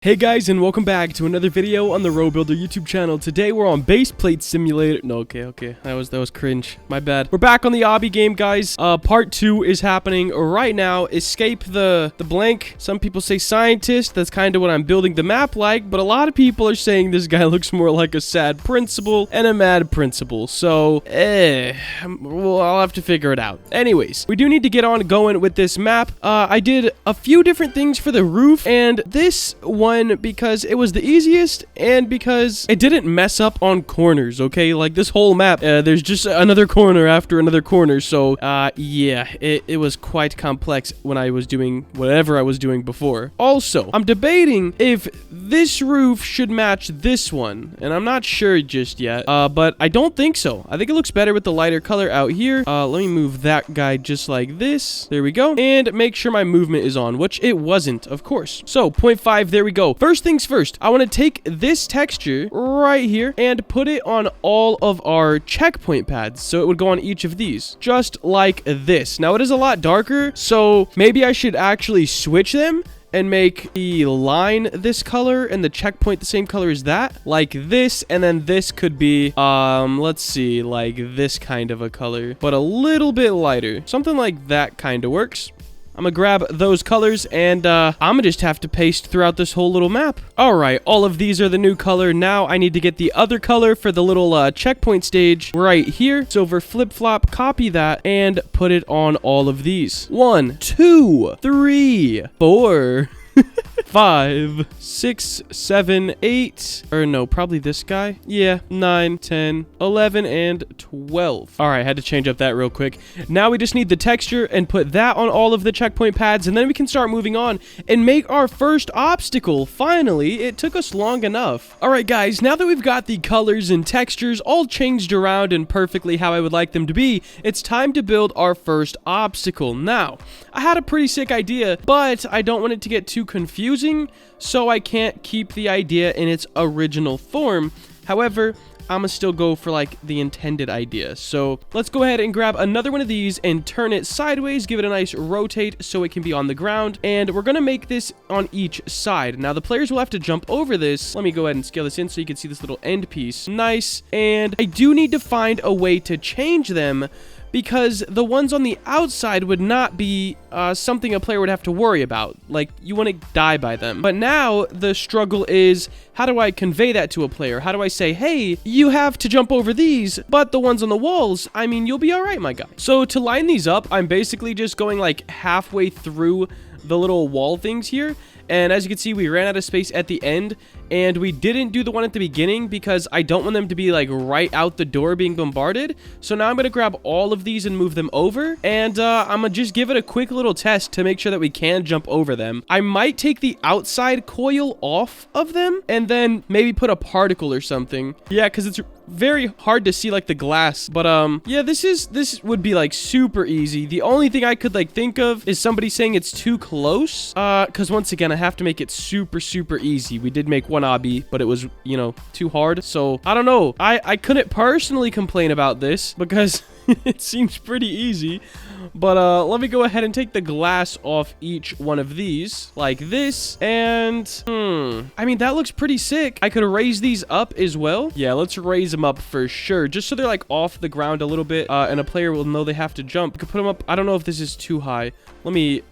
Hey guys, and welcome back to another video on the RoBuilder YouTube channel. Today we're on Base Plate Simulator. No, okay. That was cringe. My bad. We're back on the obby game, guys. Part 2 is happening right now. Escape the blank. Some people say scientist. That's kind of what I'm building the map like, but a lot of people are saying this guy looks more like a sad principal and a mad principal. So, well, I'll have to figure it out. Anyways, we do need to get on going with this map. I did a few different things for the roof, and this one because it was the easiest and because it didn't mess up on corners, okay? Like this whole map, there's just another corner after another corner. So, yeah, it was quite complex when I was doing whatever I was doing before. Also, I'm debating if this roof should match this one, and I'm not sure just yet, but I don't think so. I think it looks better with the lighter color out here. Let me move that guy just like this. There we go. And make sure my movement is on, which it wasn't, of course. So, 0.5, there we go. First things first, I want to take this texture right here and put it on all of our checkpoint pads. So it would go on each of these, just like this. Now it is a lot darker, so maybe I should actually switch them and make the line this color and the checkpoint the same color as that, like this, and then this could be let's see, like this kind of a color, but a little bit lighter. Something like that kind of works. I'm gonna grab those colors, and I'm gonna just have to paste throughout this whole little map. All right, all of these are the new color. Now I need to get the other color for the little checkpoint stage right here. So over flip-flop, copy that, and put it on all of these. 1, 2, 3, 4... 5, 6, 7, 8, or no, probably this guy. Yeah, 9, 10, 11, and 12. All right, I had to change up that real quick. Now we just need the texture and put that on all of the checkpoint pads, and then we can start moving on and make our first obstacle. Finally, it took us long enough. All right, guys, now that we've got the colors and textures all changed around and perfectly how I would like them to be, it's time to build our first obstacle. Now, I had a pretty sick idea, but I don't want it to get too confusing, so I can't keep the idea in its original form. However, I'm gonna still go for like the intended idea. So let's go ahead and grab another one of these and turn it sideways, give it a nice rotate so it can be on the ground, and we're gonna make this on each side. Now the players will have to jump over this. Let me go ahead and scale this in so you can see this little end piece. Nice. And I do need to find a way to change them, because the ones on the outside would not be something a player would have to worry about. Like, you wouldn't die by them. But now, the struggle is, how do I convey that to a player? How do I say, hey, you have to jump over these, but the ones on the walls, I mean, you'll be all right, my guy. So, to line these up, I'm basically just going, like, halfway through the little wall things here. And as you can see, we ran out of space at the end, and we didn't do the one at the beginning because I don't want them to be like right out the door being bombarded. So now I'm going to grab all of these and move them over, and I'm going to just give it a quick little test to make sure that we can jump over them. I might take the outside coil off of them and then maybe put a particle or something. Yeah, because it's very hard to see like the glass, but yeah, this would be like super easy. The only thing I could like think of is somebody saying it's too close, because once again I have to make it super easy. We did make one obby, but it was, you know, too hard. So I don't know, I couldn't personally complain about this because it seems pretty easy. But let me go ahead and take the glass off each one of these like this, and I mean, that looks pretty sick. I could raise these up as well. Yeah, let's raise them up for sure, just so they're like off the ground a little bit, and a player will know they have to jump. We could put them up. I don't know if this is too high. Let me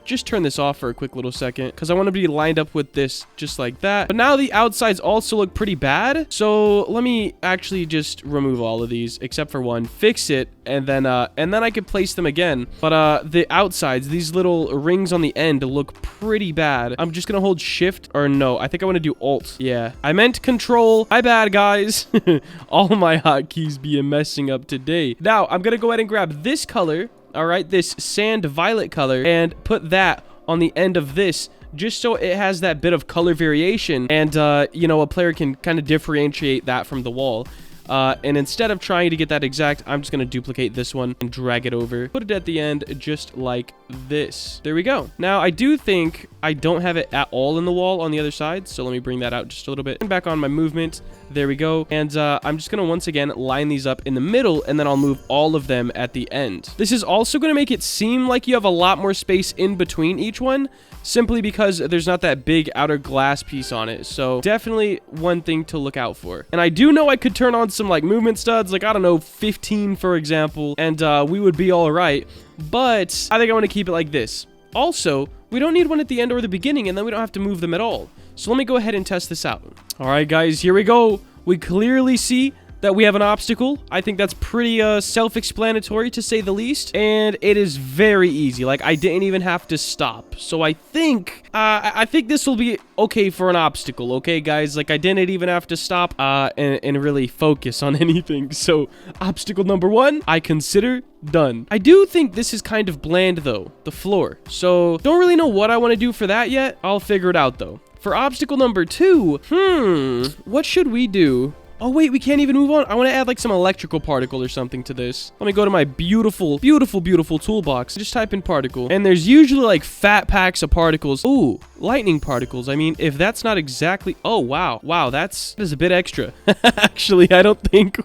just turn this off for a quick little second, because I want to be lined up with this just like that. But now the outsides also look pretty bad, so let me actually just remove all of these except for one, fix it, and then I can place them again. But the outsides, these little rings on the end, look pretty bad. I'm just gonna hold shift, or no, I think I want to do alt. Yeah, I meant control. My bad, guys. All my hotkeys be messing up today. Now I'm gonna go ahead and grab this color. All right, this sand violet color, and put that on the end of this, just so it has that bit of color variation, and you know, a player can kind of differentiate that from the wall. And instead of trying to get that exact, I'm just going to duplicate this one and drag it over. Put it at the end just like this. There we go. Now, I do think I don't have it at all in the wall on the other side. So let me bring that out just a little bit. And back on my movement. There we go. And I'm just going to once again line these up in the middle, and then I'll move all of them at the end. This is also going to make it seem like you have a lot more space in between each one, simply because there's not that big outer glass piece on it. So definitely one thing to look out for. And I do know I could turn on some like movement studs, like I don't know, 15 for example, and we would be all right. But I think I want to keep it like this. Also, we don't need one at the end or the beginning, and then we don't have to move them at all. So let me go ahead and test this out. All right, guys, here we go. We clearly see that we have an obstacle. I think that's pretty self-explanatory, to say the least, and it is very easy. Like, I didn't even have to stop. So I think this will be okay for an obstacle. Okay, guys, like I didn't even have to stop and really focus on anything. So obstacle number 1, I consider done. I do think this is kind of bland though, the floor. So don't really know what I want to do for that yet. I'll figure it out though. For obstacle number 2, what should we do? Oh, wait, we can't even move on. I want to add, like, some electrical particle or something to this. Let me go to my beautiful, beautiful, beautiful toolbox. Just type in particle. And there's usually, like, fat packs of particles. Ooh, lightning particles. I mean, if that's not exactly... Oh, wow. Wow, that is a bit extra. Actually, I don't think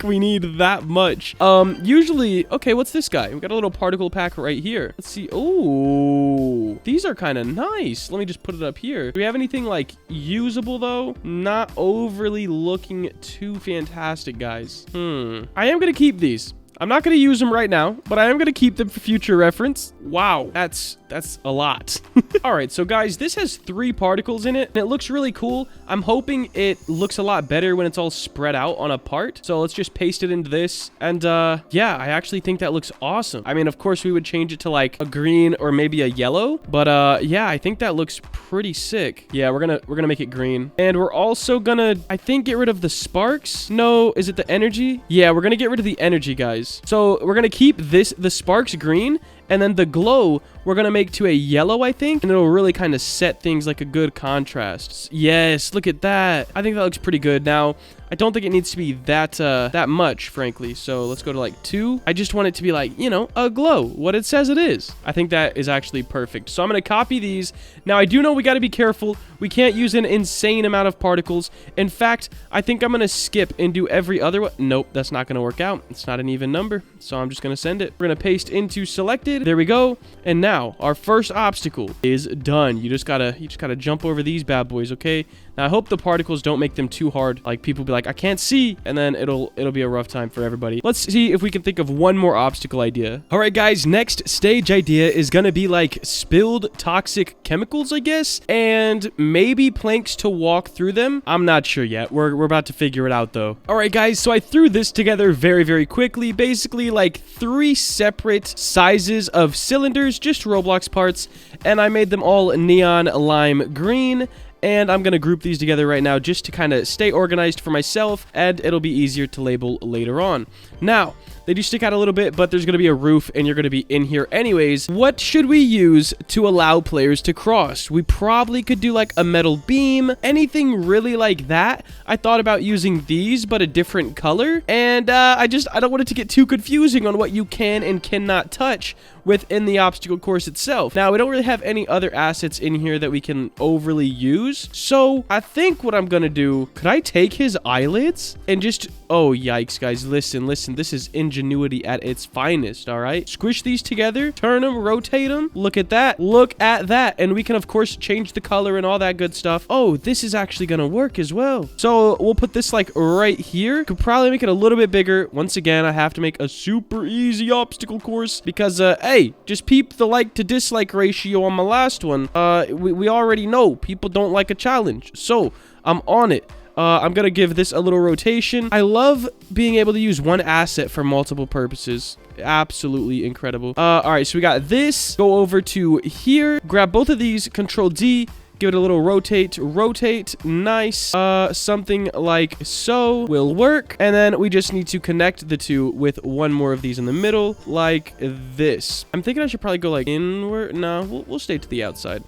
we need that much. Usually... Okay, what's this guy? We got a little particle pack right here. Let's see. Ooh, these are kind of nice. Let me just put it up here. Do we have anything, like, usable, though? Not overly looking too fantastic, guys. I am gonna keep these. I'm not gonna use them right now, but I am gonna keep them for future reference. Wow, that's a lot. All right, so guys, this has 3 particles in it, and it looks really cool. I'm hoping it looks a lot better when it's all spread out on a part. So let's just paste it into this, and yeah, I actually think that looks awesome. I mean, of course, we would change it to like a green or maybe a yellow, but yeah, I think that looks pretty sick. Yeah, we're gonna make it green, and we're also gonna, I think, get rid of the sparks. No, is it the energy? Yeah, we're gonna get rid of the energy, guys. So we're gonna keep the sparks green, and then the glow we're gonna make to a yellow, I think, and it'll really kind of set things like a good contrast. Yes, look at that. I think that looks pretty good. Now, I don't think it needs to be that much, frankly. So let's go to like 2. I just want it to be like, you know, a glow, what it says it is. I think that is actually perfect. So I'm gonna copy these. Now, I do know we gotta be careful. We can't use an insane amount of particles. In fact, I think I'm gonna skip and do every other one. Nope, that's not gonna work out. It's not an even number. So I'm just gonna send it. We're gonna paste into selected. There we go. And now our first obstacle is done. You just gotta jump over these bad boys, okay? Now, I hope the particles don't make them too hard. Like, people be like, I can't see, and then it'll be a rough time for everybody. Let's see if we can think of one more obstacle idea. All right, guys, next stage idea is gonna be like spilled toxic chemicals, I guess, and maybe planks to walk through them. I'm not sure yet. We're about to figure it out, though. All right, guys, so I threw this together very, very quickly. Basically, like 3 separate sizes of cylinders, just Roblox parts, and I made them all neon lime green. And I'm going to group these together right now just to kind of stay organized for myself, and it'll be easier to label later on. Now, they do stick out a little bit, but there's going to be a roof, and you're going to be in here anyways. What should we use to allow players to cross? We probably could do like a metal beam, anything really like that. I thought about using these, but a different color, and I don't want it to get too confusing on what you can and cannot touch within the obstacle course itself. Now, we don't really have any other assets in here that we can overly use, so I think what I'm gonna do, could I take his eyelids and just, oh yikes, guys, listen, this is ingenuity at its finest. All right, squish these together, turn them, rotate them. Look at that, and we can of course change the color and all that good stuff. Oh, this is actually gonna work as well. So we'll put this like right here. Could probably make it a little bit bigger. Once again, I have to make a super easy obstacle course because hey, just peep the like to dislike ratio on my last one. We already know people don't like a challenge, so I'm on it. I'm gonna give this a little rotation. I love being able to use one asset for multiple purposes. Absolutely incredible. All right, so we got this. Go over to here, grab both of these, Control D. Give it a little rotate, nice. Something like so will work. And then we just need to connect the 2 with one more of these in the middle, like this. I'm thinking I should probably go like inward. No, we'll stay to the outside.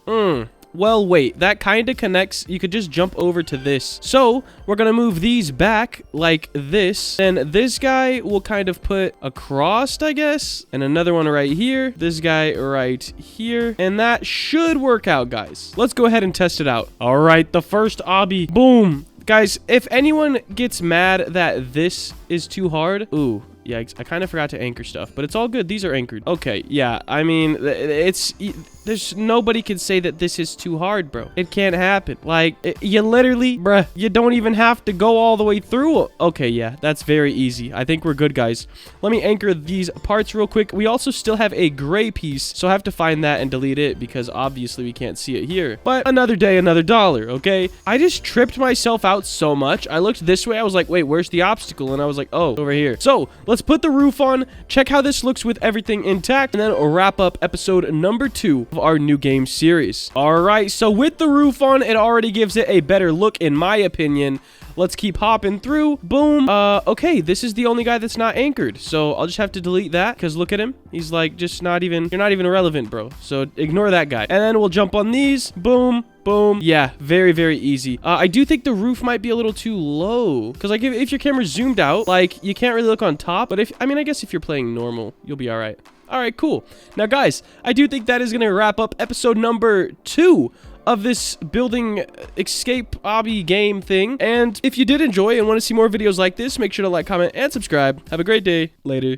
well, wait, that kind of connects. You could just jump over to this. So we're going to move these back like this. And this guy will kind of put across, I guess. And another one right here. This guy right here. And that should work out, guys. Let's go ahead and test it out. All right, the first obby. Boom. Guys, if anyone gets mad that this is too hard, ooh, yeah, I kind of forgot to anchor stuff, but it's all good. These are anchored. Okay, yeah, I mean, there's nobody can say that this is too hard, bro. It can't happen. Like, you literally, bruh, you don't even have to go all the way through. Okay, yeah, that's very easy. I think we're good, guys. Let me anchor these parts real quick. We also still have a gray piece, so I have to find that and delete it because obviously we can't see it here. But another day, another dollar, okay? I just tripped myself out so much. I looked this way. I was like, wait, where's the obstacle? And I was like, oh, over here. So let's put the roof on, check how this looks with everything intact, and then we'll wrap up episode number 2 of our new game series. All right, so with the roof on, it already gives it a better look in my opinion. Let's keep hopping through. Boom. Okay, this is the only guy that's not anchored, so I'll just have to delete that because look at him. He's like just not even, you're not even relevant, bro. So ignore that guy. And then we'll jump on these. Boom. Boom. Yeah, very, very easy. I do think the roof might be a little too low because like if your camera's zoomed out, like you can't really look on top. But I mean, I guess if you're playing normal, you'll be all right. All right, cool. Now, guys, I do think that is going to wrap up episode number 2 of this building escape obby game thing. And if you did enjoy and want to see more videos like this, make sure to like, comment, and subscribe. Have a great day. Later.